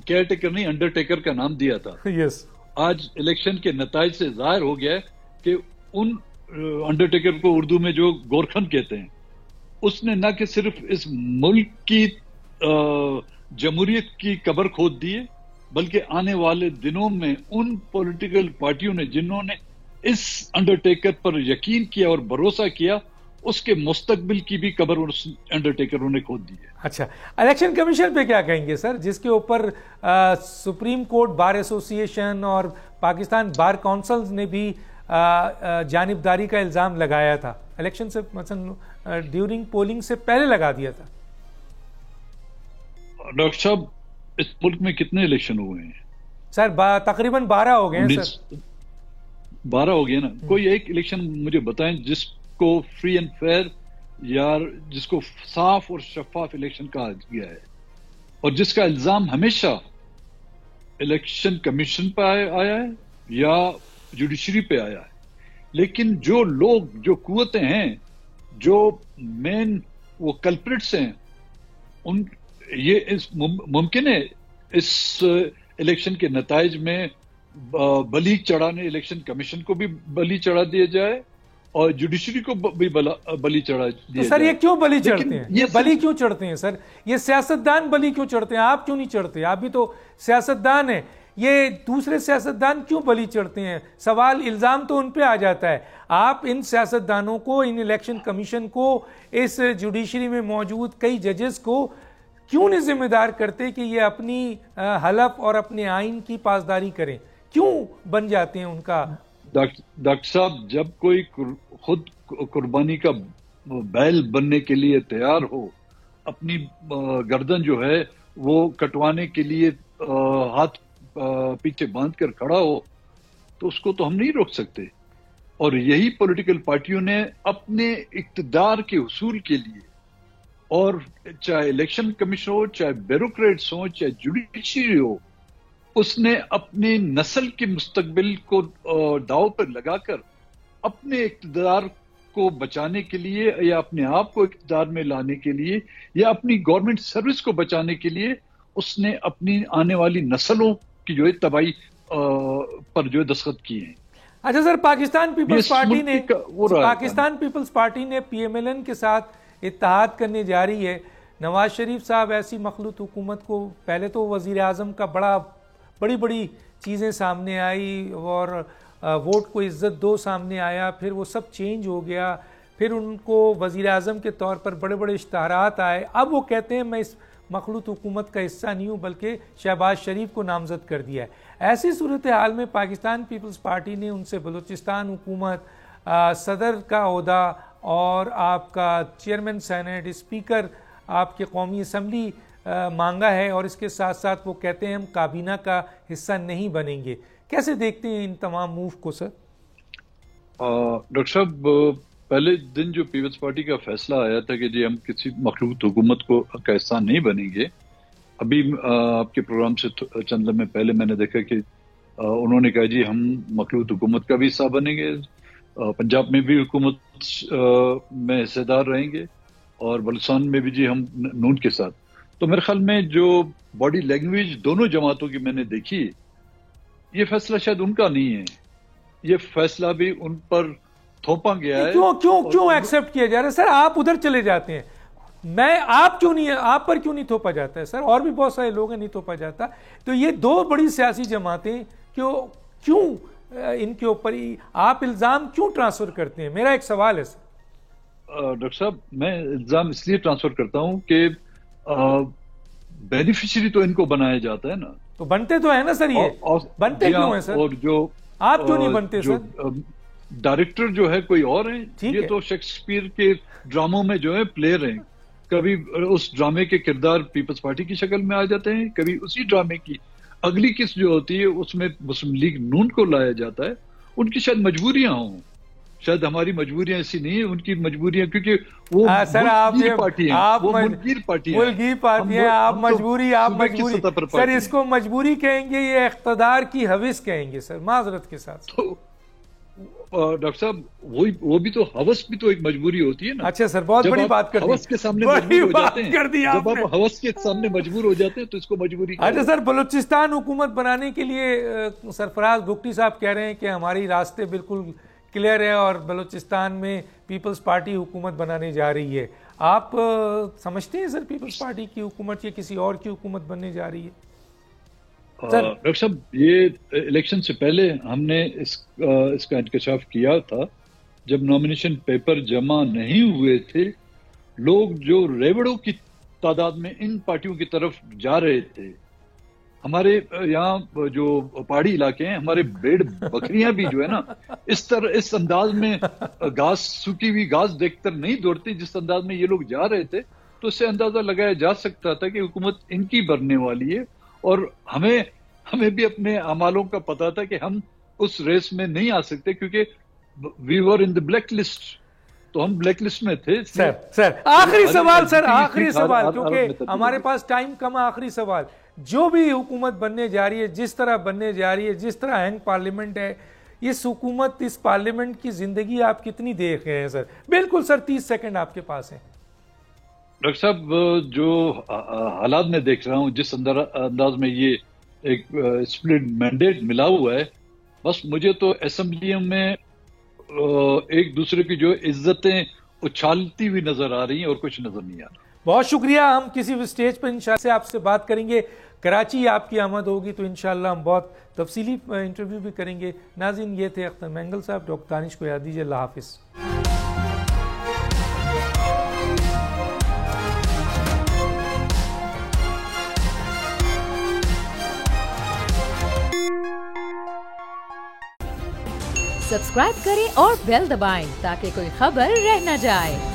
کیئر ٹیکر نہیں انڈر ٹیکر کا نام دیا تھا، آج الیکشن کے نتائج سے ظاہر ہو گیا ہے کہ ان انڈر ٹیکر کو اردو میں جو گورکھن کہتے ہیں اس نے نہ کہ صرف اس ملک کی جمہوریت کی قبر کھود دی ہے بلکہ آنے والے دنوں میں ان پولیٹیکل پارٹیوں نے جنہوں نے اس انڈرٹیکر پر یقین کیا اور بھروسہ کیا اس کے مستقبل کی بھی قبر اس انڈرٹیکروں نے کھود دی ہے. اچھا الیکشن کمیشن پہ کیا کہیں گے سر جس کے اوپر سپریم کورٹ بار ایسوسی ایشن اور پاکستان بار کونسل نے بھی جانبداری کا الزام لگایا تھا، الیکشن سے مثلا ڈیورنگ پولنگ سے پہلے لگا دیا تھا؟ ڈاکٹر صاحب اس ملک میں کتنے الیکشن ہوئے ہیں سر؟ تقریباً 12 ہو گئے ہیں سر. 12 ہو گئے نا. کوئی ایک الیکشن مجھے بتائیں جس کو فری اینڈ فیئر یا جس کو صاف اور شفاف الیکشن کہا گیا ہے اور جس کا الزام ہمیشہ الیکشن کمیشن پہ آیا ہے یا جوڈیشری پہ آیا ہے. لیکن جو لوگ جو قوتیں ہیں جو مین وہ کلپریٹس ہیں ان یہ ممکن ہے اس الیکشن کے نتائج میں بلی چڑھانے الیکشن کمیشن کو بھی بلی چڑھا دیا جائے اور جوڈیشری کو بھی بلی چڑھا دیا جائے. سر یہ کیوں بلی چڑھتے ہیں؟ یہ بلی کیوں چڑھتے ہیں سر؟ یہ سیاستدان بلی کیوں چڑھتے ہیں؟ آپ کیوں نہیں چڑھتے؟ آپ بھی تو سیاستدان ہیں. یہ دوسرے سیاستدان کیوں بلی چڑھتے ہیں؟ سوال الزام تو ان پہ آ جاتا ہے. آپ ان سیاستدانوں کو، ان الیکشن کمیشن کو، اس جوڈیشری میں موجود کئی ججز کو کیوں نہیں ذمہ دار کرتے کہ یہ اپنی حلف اور اپنے آئین کی پاسداری کریں؟ کیوں بن جاتے ہیں ان کا؟ ڈاکٹر صاحب جب کوئی خود قربانی کا بیل بننے کے لیے تیار ہو، اپنی گردن جو ہے وہ کٹوانے کے لیے ہاتھ پیچھے باندھ کر کھڑا ہو تو اس کو تو ہم نہیں روک سکتے. اور یہی پولیٹیکل پارٹیوں نے اپنے اقتدار کے حصول کے لیے اور چاہے الیکشن کمیشن ہو، چاہے بیوروکریٹس ہوں، چاہے جوڈیشری ہو، اس نے اپنی نسل کے مستقبل کو داؤ پر لگا کر اپنے اقتدار کو بچانے کے لیے یا اپنے آپ کو اقتدار میں لانے کے لیے یا اپنی گورنمنٹ سروس کو بچانے کے لیے اس نے اپنی آنے والی نسلوں کی جو ہے تباہی پر جو ہے دستخط کیے ہیں. اچھا سر، پاکستان پیپلز پارٹی نے پی ایم ایل این کے ساتھ اتحاد کرنے جا رہی ہے. نواز شریف صاحب ایسی مخلوط حکومت کو، پہلے تو وزیر اعظم کا بڑی چیزیں سامنے آئی اور ووٹ کو عزت دو سامنے آیا، پھر وہ سب چینج ہو گیا، پھر ان کو وزیر اعظم کے طور پر بڑے اشتہارات آئے. اب وہ کہتے ہیں میں اس مخلوط حکومت کا حصہ نہیں ہوں بلکہ شہباز شریف کو نامزد کر دیا ہے. ایسی صورتحال میں پاکستان پیپلز پارٹی نے ان سے بلوچستان حکومت، صدر کا عہدہ اور آپ کا چیئرمین سینٹ، اسپیکر آپ کے قومی اسمبلی مانگا ہے، اور اس کے ساتھ ساتھ وہ کہتے ہیں ہم کابینہ کا حصہ نہیں بنیں گے. کیسے دیکھتے ہیں ان تمام موو کو سر؟ ڈاکٹر صاحب، پہلے دن جو پیپلز پارٹی کا فیصلہ آیا تھا کہ جی ہم کسی مخلوط حکومت کا حصہ نہیں بنیں گے، ابھی آپ کے پروگرام سے چند لمحے پہلے میں نے دیکھا کہ انہوں نے کہا جی ہم مخلوط حکومت کا بھی حصہ بنیں گے، پنجاب میں بھی حکومت میں حصے دار رہیں گے، اور بلوچستان میں بھی جی ہم نون کے ساتھ. تو میرے خیال میں جو باڈی لینگویج دونوں جماعتوں کی میں نے دیکھی، یہ فیصلہ شاید ان کا نہیں ہے، یہ فیصلہ بھی ان پر تھوپا گیا ہے. کیوں ایکسپٹ کیا جا رہا ہے سر؟ آپ ادھر چلے جاتے ہیں، آپ پر کیوں نہیں تھوپا جاتا ہے سر؟ اور بھی بہت سارے لوگ ہیں، نہیں تھوپا جاتا. تو یہ دو بڑی سیاسی جماعتیں کیوں ان کے اوپر آپ الزام کیوں ٹرانسفر کرتے ہیں؟ میرا ایک سوال ہے سر. ڈاکٹر صاحب، میں الزام اس لیے ٹرانسفر کرتا ہوں کہ بینیفیشری تو ان کو بنایا جاتا ہے نا. تو بنتے تو ہیں نا سر، یہ بنتے کیوں ہیں سر؟ اور جو آپ کیوں نہیں بنتے سر؟ ڈائریکٹر جو ہے کوئی اور ہیں، یہ تو شیکسپیئر کے ڈراموں میں جو ہے پلیئر ہیں. کبھی اس ڈرامے کے کردار پیپلز پارٹی کی شکل میں آ جاتے ہیں، کبھی اسی ڈرامے کی اگلی قسط جو ہوتی ہے اس میں مسلم لیگ نون کو لایا جاتا ہے. ان کی شاید مجبوریاں ہوں، شاید ہماری مجبوریاں ایسی نہیں ہیں، ان کی مجبوریاں، کیونکہ وہ ملگیر پارٹی ہیں، وہ ملگیر پارٹی ہیں. آپ مجبوری سر اس کو مجبوری کہیں گے، یہ اقتدار کی ہوس کہیں گے سر، معذرت کے ساتھ. ڈاکٹر صاحب وہ بھی تو ہوس بھی تو ایک مجبوری ہوتی ہے نا. اچھا سر، بہت بڑی بات کر دی. ہوس کے سامنے مجبور ہو جاتے ہیں، جب آپ ہوس کے سامنے مجبور ہو جاتے ہیں تو اس کو مجبوری. اچھا سر، بلوچستان حکومت بنانے کے لیے سرفراز بگٹی صاحب کہہ رہے ہیں کہ ہماری راستے بالکل کلیئر ہے اور بلوچستان میں پیپلز پارٹی حکومت بنانے جا رہی ہے. آپ سمجھتے ہیں سر پیپلز پارٹی کی حکومت یا کسی اور کی حکومت بننے جا رہی ہے؟ ڈاکٹر صاحب، یہ الیکشن سے پہلے ہم نے اس کا انکشاف کیا تھا. جب نامینیشن پیپر جمع نہیں ہوئے تھے، لوگ جو ریوڑوں کی تعداد میں ان پارٹیوں کی طرف جا رہے تھے. ہمارے یہاں جو پہاڑی علاقے ہیں، ہمارے بھیڑ بکریاں بھی جو ہے نا اس انداز میں سوکھی ہوئی گھاس دیکھ کر نہیں دوڑتی جس انداز میں یہ لوگ جا رہے تھے. تو اس سے اندازہ لگایا جا سکتا تھا کہ حکومت ان کی بننے والی ہے، اور ہمیں بھی اپنے اعمالوں کا پتا تھا کہ ہم اس ریس میں نہیں آ سکتے کیونکہ وی ور ان دی بلیک لسٹ. تو ہم بلیک لسٹ میں تھے. سر آخری سوال کیونکہ ہمارے پاس ٹائم کم ہے. آخری سوال، جو بھی حکومت بننے جا رہی ہے، جس طرح بننے جا رہی ہے، جس طرح ہینگ پارلیمنٹ ہے، اس حکومت، اس پارلیمنٹ کی زندگی آپ کتنی دیکھ رہے ہیں سر؟ بالکل سر، 30 سیکنڈ آپ کے پاس ہیں. ڈاکٹر صاحب، جو حالات میں دیکھ رہا ہوں، جس انداز میں یہ ایک اسپلٹ مینڈیٹ ملا ہوا ہے، بس مجھے تو اسمبلیوں میں ایک دوسرے کی جو عزتیں اچھالتی ہوئی نظر آ رہی ہیں اور کچھ نظر نہیں آ رہا. بہت شکریہ. ہم کسی بھی سٹیج پر انشاءاللہ آپ سے بات کریں گے. کراچی آپ کی آمد ہوگی تو انشاءاللہ ہم بہت تفصیلی انٹرویو بھی کریں گے. ناظرین، یہ تھے اختر مینگل صاحب. ڈاکٹر دانش کو یاد دیجیے. اللہ حافظ. سبسکرائب کریں اور بیل دبائیں تاکہ کوئی خبر رہ نہ جائے.